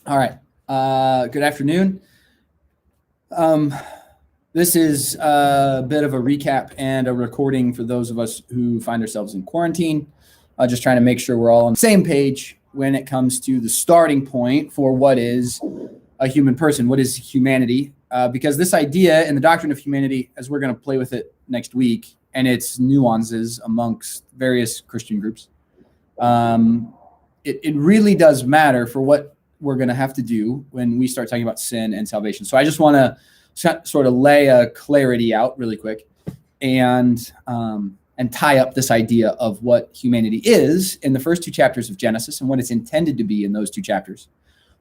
All right. Good afternoon. Um, this is a bit of a recap and a recording for those of us who find ourselves in quarantine. Just trying to make sure we're all on the same page when it comes to the starting point for what is a human person, what is humanity. Because this idea in the doctrine of humanity, as we're going to play with it next week, and its nuances amongst various Christian groups, it really does matter for what we're going to have to do when we start talking about sin and salvation. So I just want to sort of lay a clarity out really quick and tie up this idea of what humanity is in the first two chapters of Genesis and what it's intended to be in those two chapters,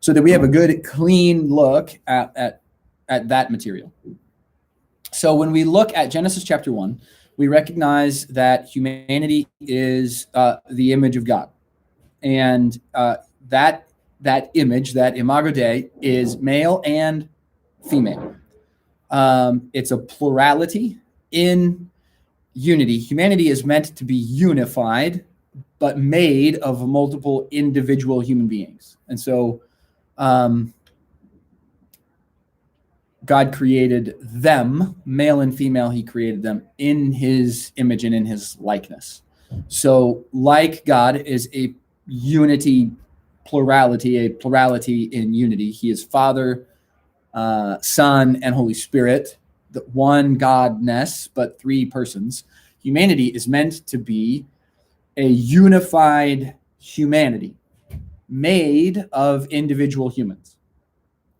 so that we have a good, clean look at that material. So when we look at Genesis chapter 1, we recognize that humanity is the image of God. And that image, that imago Dei, is male and female. It's a plurality in unity. Humanity is meant to be unified, but made of multiple individual human beings. And so God created them, male and female. He created them in his image and in his likeness. So like God is a unity, plurality, a plurality in unity. He is Father, Son, and Holy Spirit, the one Godness, but three persons. Humanity is meant to be a unified humanity made of individual humans.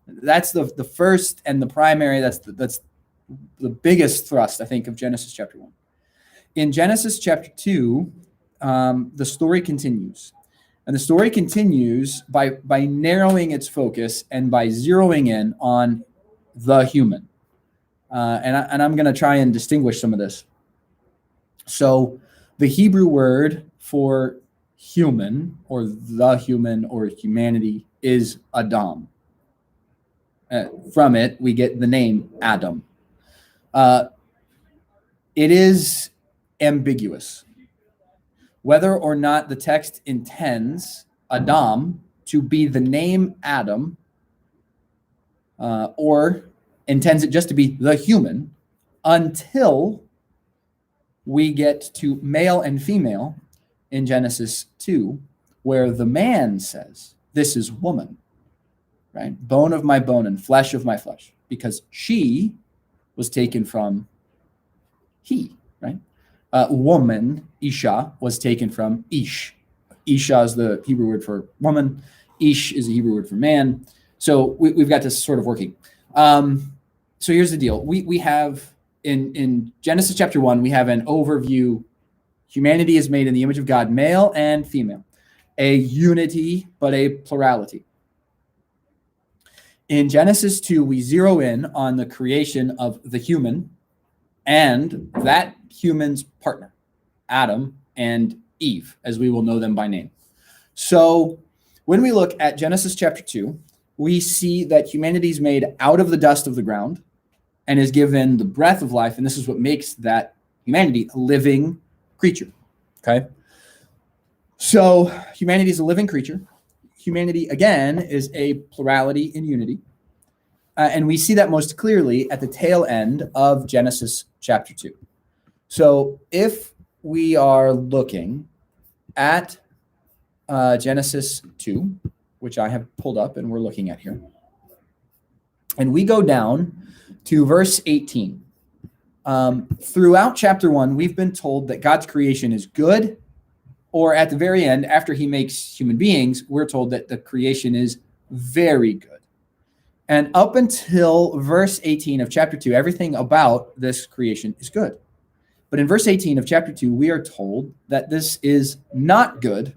That's the first and the primary, that's the biggest thrust, I think, of Genesis chapter 1. In Genesis chapter 2, the story continues. And the story continues by narrowing its focus and by zeroing in on the human. And I'm going to try and distinguish some of this. So the Hebrew word for human or the human or humanity is Adam. From it, we get the name Adam. It is ambiguous whether or not the text intends Adam to be the name Adam, or intends it just to be the human, until we get to male and female in Genesis 2, where the man says, "This is woman," right? Bone of my bone and flesh of my flesh, because she was taken from he, right? Woman, Isha, was taken from Ish. Isha is the Hebrew word for woman. Ish is the Hebrew word for man. So we've got this sort of working. So here's the deal. We have, in Genesis chapter 1, we have an overview. Humanity is made in the image of God, male and female. A unity, but a plurality. In Genesis 2, we zero in on the creation of the human and that human's partner, Adam and Eve, as we will know them by name. So when we look at Genesis chapter 2, we see that humanity is made out of the dust of the ground and is given the breath of life, and this is what makes that humanity a living creature, okay? So humanity is a living creature. Humanity, again, is a plurality in unity. And we see that most clearly at the tail end of Genesis chapter 2. So if we are looking at Genesis 2, which I have pulled up and we're looking at here, and we go down to verse 18. Throughout chapter 1, we've been told that God's creation is good, or at the very end, after he makes human beings, we're told that the creation is very good. And up until verse 18 of chapter 2, everything about this creation is good. But in verse 18 of chapter 2, we are told that this is not good.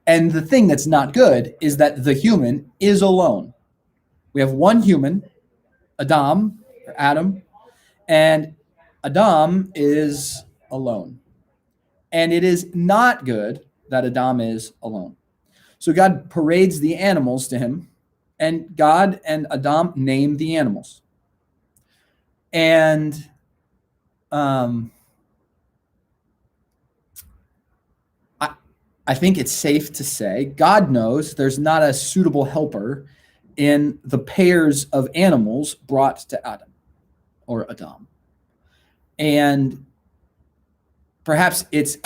And the thing that's not good is that the human is alone. We have one human, Adam, and Adam is alone. And it is not good that Adam is alone. So God parades the animals to him, and God and Adam name the animals. And I think it's safe to say God knows there's not a suitable helper in the pairs of animals brought to Adam or Adam. And perhaps it's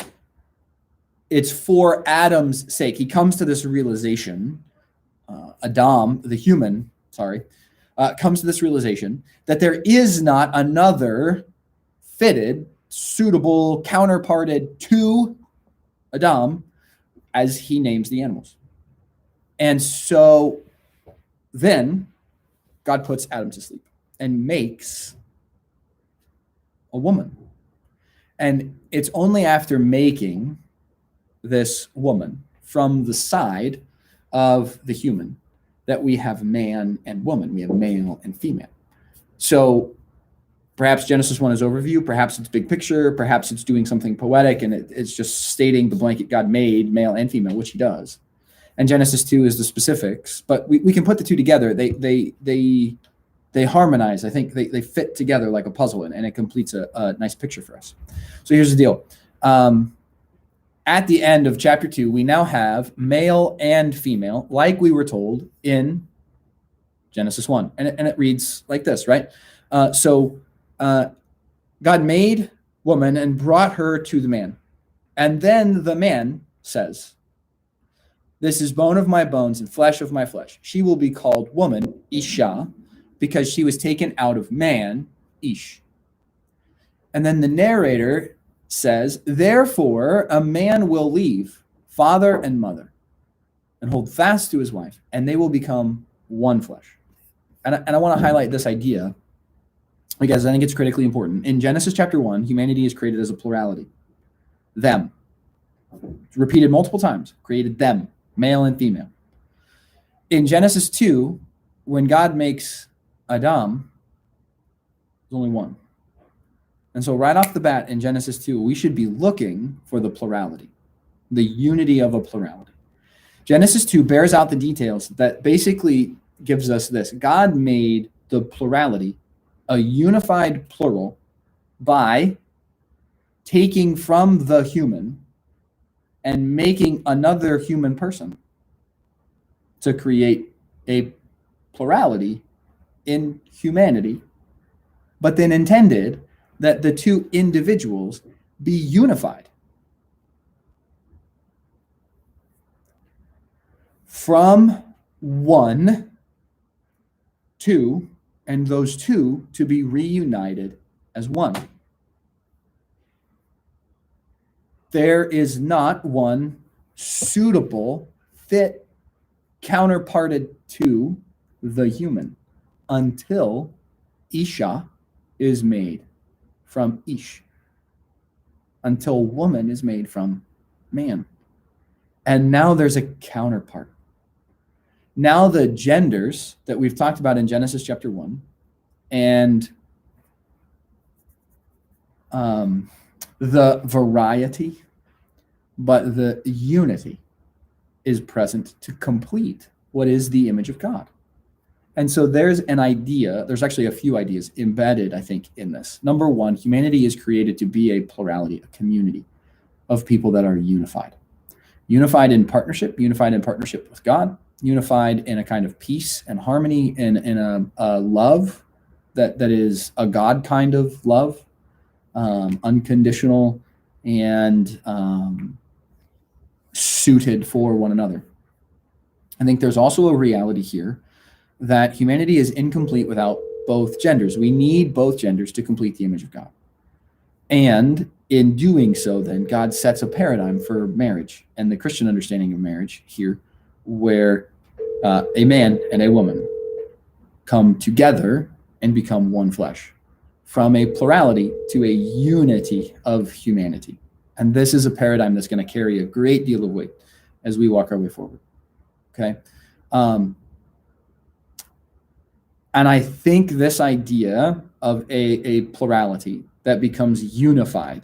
for Adam's sake. He comes to this realization, Adam, the human, comes to this realization that there is not another fitted, suitable, counterparted to Adam as he names the animals. And so then God puts Adam to sleep and makes a woman. And it's only after making this woman from the side of the human that we have man and woman. We have male and female. So perhaps Genesis 1 is overview, perhaps it's big picture, perhaps it's doing something poetic, and it's just stating the blanket God made, male and female, which he does. And Genesis 2 is the specifics, but we can put the two together. They harmonize. I think they fit together like a puzzle, and it completes a nice picture for us. So here's the deal. At the end of chapter 2, we now have male and female, like we were told in Genesis 1. And it reads like this, right? God made woman and brought her to the man. And then the man says, "This is bone of my bones and flesh of my flesh. She will be called woman, Isha, because she was taken out of man, Ish." And then the narrator says, "Therefore a man will leave father and mother and hold fast to his wife, and they will become one flesh." And I want to highlight this idea because I think it's critically important. In Genesis chapter 1, humanity is created as a plurality. Them. It's repeated multiple times. Created them, male and female. In Genesis 2, when God makes Adam, there's only one. And so right off the bat in Genesis 2, we should be looking for the plurality, the unity of a plurality. Genesis 2 bears out the details that basically gives us this. God made the plurality a unified plural by taking from the human and making another human person to create a plurality in humanity, but then intended that the two individuals be unified. From one, two, and those two to be reunited as one. There is not one suitable, fit, counterparted to the human until Isha is made from Ish, until woman is made from man. And now there's a counterpart. Now the genders that we've talked about in Genesis chapter 1 and the variety, but the unity is present to complete what is the image of God. And so there's an idea, there's actually a few ideas embedded, I think, in this. Number one, humanity is created to be a plurality, a community of people that are unified. Unified in partnership with God, unified in a kind of peace and harmony, in a love that is a God kind of love, unconditional and suited for one another. I think there's also a reality here that humanity is incomplete without both genders. We need both genders to complete the image of God. And in doing so, then God sets a paradigm for marriage and the Christian understanding of marriage here, where a man and a woman come together and become one flesh, from a plurality to a unity of humanity. And this is a paradigm that's going to carry a great deal of weight as we walk our way forward. Okay. And I think this idea of a plurality that becomes unified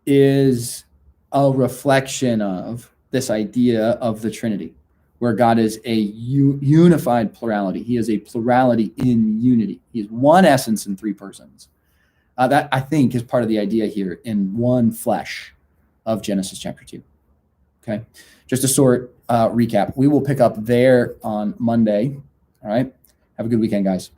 is a reflection of this idea of the Trinity, where God is a unified plurality. He is a plurality in unity. He is one essence in three persons. That, I think, is part of the idea here in one flesh of Genesis chapter 2. Okay, just a short recap. We will pick up there on Monday All right. Have a good weekend, guys.